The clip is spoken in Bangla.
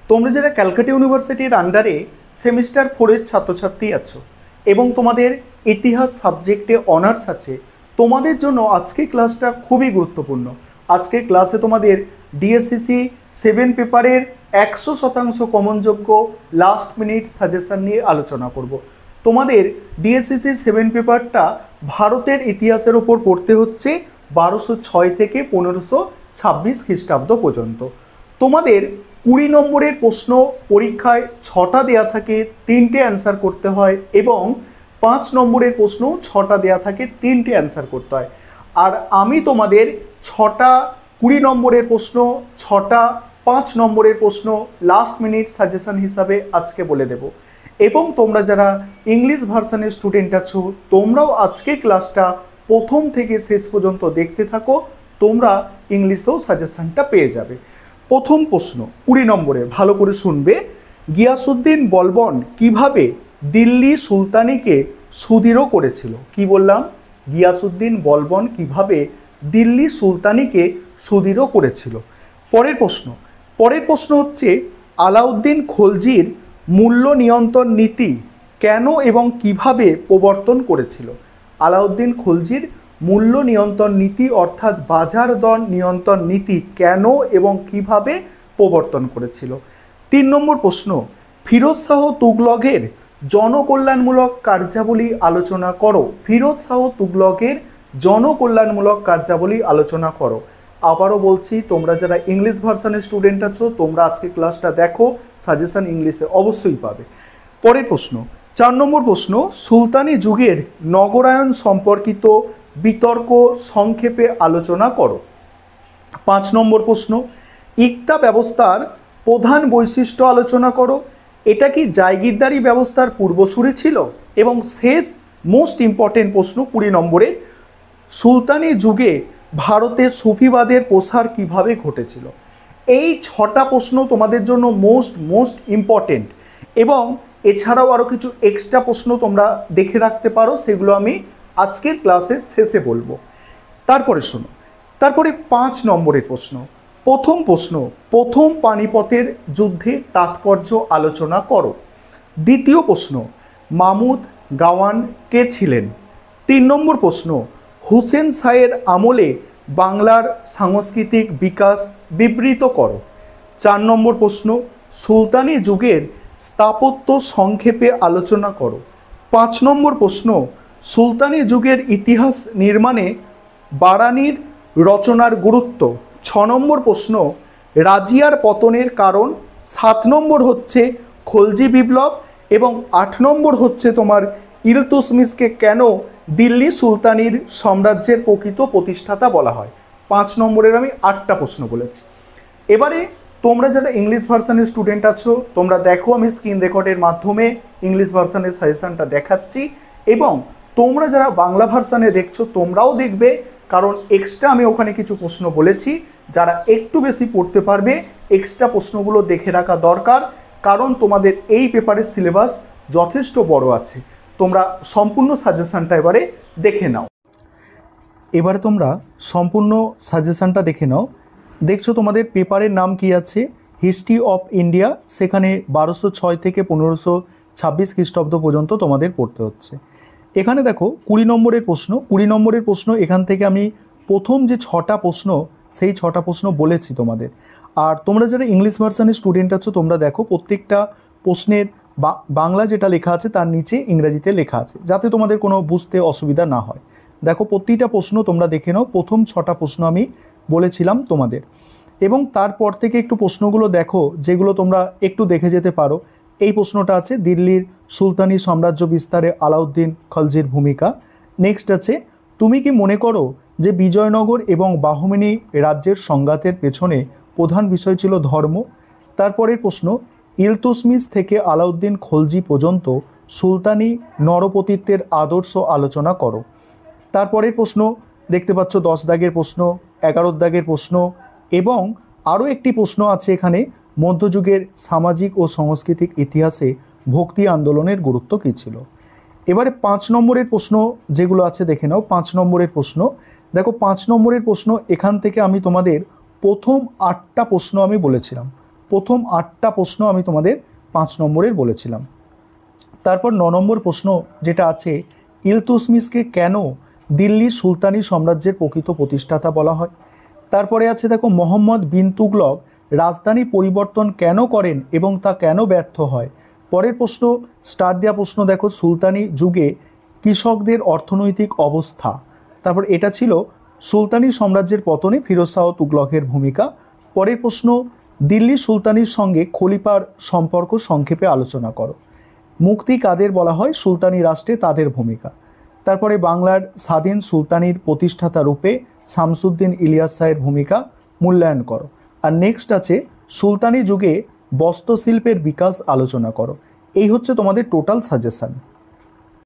তোমরা যারা ক্যালকাটা ইউনিভার্সিটির আন্ডারে সেমিস্টার 4-এর ছাত্রছাত্রী আছো এবং তোমাদের ইতিহাস সাবজেক্টে অনার্স আছে, তোমাদের জন্য আজকে ক্লাসটা খুবই গুরুত্বপূর্ণ। আজকে ক্লাসে তোমাদের ডিএসসিসি 7 পেপারের 100% কমনযোগ্য লাস্ট মিনিট সাজেশন নিয়ে আলোচনা করব। তোমাদের ডিএসসিসি 7 পেপারটা ভারতের ইতিহাসের ওপর পড়তে হচ্ছে 1206 থেকে 1526 খ্রিস্টাব্দ পর্যন্ত। তোমাদের 20 নম্বরের প্রশ্ন পরীক্ষায় 6টা দেয়া থাকে, 3টে অ্যান্সার করতে হয়, এবং 5 নম্বরের প্রশ্ন 6টা দেয়া থাকে, 3টে অ্যান্সার করতে হয়। আর আমি তোমাদের 6টা 20 নম্বরের প্রশ্ন, 6টা 5 নম্বরের প্রশ্ন লাস্ট মিনিট সাজেশন হিসাবে আজকে বলে দেব। এবং তোমরা যারা ইংলিশ ভার্সনের স্টুডেন্ট আছো, তোমরাও আজকে ক্লাসটা প্রথম থেকে শেষ পর্যন্ত দেখতে থাকো, তোমরা ইংলিশেও সাজেশনটা পেয়ে যাবে। প্রথম প্রশ্ন 20 নম্বরে, ভালো করে শুনবে। গিয়াসউদ্দিন বলবন কিভাবে দিল্লি সুলতানিকে সুদৃঢ় করেছিল? কি বললাম? গিয়াসউদ্দিন বলবন কিভাবে দিল্লি সুলতানিকে সুদৃঢ় করেছিল। পরের প্রশ্ন হচ্ছে আলাউদ্দিন খলজির মূল্য নিয়ন্ত্রণ নীতি কেন এবং কিভাবে প্রবর্তন করেছিল? আলাউদ্দিন খলজির মূল্য নিয়ন্ত্রণ নীতি অর্থাৎ বাজার দর নিয়ন্ত্রণ নীতি কেন এবং কিভাবে প্রবর্তন করেছিল। 3 নম্বর প্রশ্ন, ফিরোজ শাহ তুগলকের জনকল্যাণমূলক কার্যাবলী আলোচনা করো। ফিরোজ শাহ তুগলকের জনকল্যাণমূলক কার্যাবলী আলোচনা করো। আবারও বলছি, তোমরা যারা ইংলিশ ভার্সনের স্টুডেন্ট আছো, তোমরা আজকে ক্লাসটা দেখো, সাজেশন ইংলিশে অবশ্যই পাবে। পরের প্রশ্ন 4 নম্বর প্রশ্ন, সুলতানি যুগের নগরায়ন সম্পর্কিত বিতর্ক সংক্ষেপে আলোচনা করো। 5 নম্বর প্রশ্ন, ইকতা ব্যবস্থার প্রধান বৈশিষ্ট্য আলোচনা করো। এটা কি জায়গিরদারি ব্যবস্থার পূর্বসূরি ছিল? এবং শেষ মোস্ট ইম্পর্টেন্ট প্রশ্ন 20 নম্বরের, সুলতানি যুগে ভারতে সুফিবাদের প্রসার কিভাবে ঘটেছিল? এই 6টা প্রশ্ন তোমাদের জন্য মোস্ট ইম্পর্টেন্ট, এবং এছাড়াও আরও কিছু এক্সট্রা প্রশ্ন তোমরা দেখে রাখতে পারো, সেগুলো আমি আজকের ক্লাসের শেষে বলবো। তারপরে 5 নম্বরের প্রশ্ন। প্রথম পানিপথের যুদ্ধের তাৎপর্য আলোচনা করো। দ্বিতীয় প্রশ্ন, মামুদ গাওয়ান কে ছিলেন? 3 নম্বর প্রশ্ন, হুসেন শাহের আমলে বাংলার সাংস্কৃতিক বিকাশ বিবৃত করো। 4 নম্বর প্রশ্ন, সুলতানি যুগের স্থাপত্য সংক্ষেপে আলোচনা করো। 5 নম্বর প্রশ্ন, সুলতানি যুগের ইতিহাস নির্মাণে বারানির রচনার গুরুত্ব। 6 নম্বর প্রশ্ন, রাজিয়ার পতনের কারণ। 7 নম্বর হচ্ছে খলজি বিপ্লব, এবং 8 নম্বর হচ্ছে তোমার ইলতুৎমিশকে কেন দিল্লি সুলতানির সাম্রাজ্যের প্রকৃত প্রতিষ্ঠাতা বলা হয়। 5 নম্বরের আমি 8টা প্রশ্ন বলেছি। এবারে তোমরা যারা ইংলিশ ভার্সনের স্টুডেন্ট আছো, তোমরা দেখো, আমি স্ক্রিন রেকর্ডের মাধ্যমে ইংলিশ ভার্সনের সাজেশনটা দেখাচ্ছি, এবং তোমরা যারা বাংলা ভার্সনে দেখছো তোমরাও দেখবে, কারণ এক্সট্রা আমি ওখানে কিছু প্রশ্ন বলেছি। যারা একটু বেশি পড়তে পারবে, এক্সট্রা প্রশ্নগুলো দেখে রাখা দরকার, কারণ তোমাদের এই পেপারের সিলেবাস যথেষ্ট বড় আছে। তোমরা সম্পূর্ণ সাজেশনটা এবারে দেখে নাও। এবারে তোমরা সম্পূর্ণ সাজেশনটা দেখে নাও। দেখছো তোমাদের পেপারের নাম কি আছে? History of India. সেখানে 1206 থেকে 1526 খ্রিস্টাব্দ পর্যন্ত তোমাদের পড়তে হচ্ছে। এখানে দেখো 20 নম্বরের প্রশ্ন। এখান থেকে আমি প্রথম যে 6টা প্রশ্ন, সেই 6টা প্রশ্ন বলেছি তোমাদের। আর তোমরা যারা ইংলিশ ভার্সনের স্টুডেন্ট আছো, তোমরা দেখো প্রত্যেকটা প্রশ্নের বাংলা যেটা লেখা আছে তার নিচে ইংরেজিতে লেখা আছে, যাতে তোমাদের কোনো বুঝতে অসুবিধা না হয়। দেখো প্রতিটা প্রশ্ন তোমরা দেখে নাও। প্রথম 6টা প্রশ্ন আমি বলেছিলাম তোমাদের, এবং তারপর থেকে একটু প্রশ্নগুলো দেখো, যেগুলো তোমরা একটু দেখে যেতে পারো। এই প্রশ্নটা আছে দিল্লির সুলতানি সাম্রাজ্য বিস্তারে আলাউদ্দিন খলজির ভূমিকা। নেক্সট আছে, তুমি কি মনে করো যে বিজয়নগর এবং বাহমিনী রাজ্যের সংঘাতের পেছনে প্রধান বিষয় ছিল ধর্ম? তারপরের প্রশ্ন, ইলতুৎমিশ থেকে আলাউদ্দিন খলজি পর্যন্ত সুলতানি নরপতিত্বের আদর্শ আলোচনা করো। তারপরের প্রশ্ন দেখতে পাচ্ছ 10 দাগের প্রশ্ন, 11 দাগের প্রশ্ন, এবং আরও একটি প্রশ্ন আছে এখানে, মধ্যযুগের সামাজিক ও সাংস্কৃতিক ইতিহাসে ভক্তি আন্দোলনের গুরুত্ব কী ছিল। এবারে 5 নম্বরের প্রশ্ন যেগুলো আছে দেখে নাও। 5 নম্বরের প্রশ্ন দেখো, 5 নম্বরের প্রশ্ন এখান থেকে আমি তোমাদের প্রথম 8টা প্রশ্ন আমি বলেছিলাম। প্রথম 8টা প্রশ্ন আমি তোমাদের 5 নম্বরের বলেছিলাম। তারপর 9 নম্বর প্রশ্ন যেটা আছে, ইলতুৎমিশকে কেন দিল্লি সুলতানি সাম্রাজ্যের প্রকৃত প্রতিষ্ঠাতা বলা হয়। তারপরে আছে দেখো, মোহাম্মদ বিন তুগলক রাজধানী পরিবর্তন কেন করেন এবং তা কেন ব্যর্থ হয়। পরের প্রশ্ন, স্টার দেওয়া প্রশ্ন দেখো, সুলতানি যুগে কৃষকদের অর্থনৈতিক অবস্থা। তারপর এটা ছিল সুলতানি সাম্রাজ্যের পতনে ফিরোজ শাহ তুগলকের ভূমিকা। পরের প্রশ্ন, দিল্লি সুলতানির সঙ্গে খলিফার সম্পর্ক সংক্ষেপে আলোচনা করো। মুক্তি কাদের বলা হয়, সুলতানি রাষ্ট্রে তাদের ভূমিকা। তারপরে বাংলার স্বাধীন সুলতানির প্রতিষ্ঠাতা রূপে শামসুদ্দিন ইলিয়াস শাহের ভূমিকা মূল্যায়ন করো। আর নেক্সট আছে, সুলতানি যুগে বস্ত্রশিল্পের বিকাশ আলোচনা করো। এই হচ্ছে তোমাদের টোটাল সাজেশন।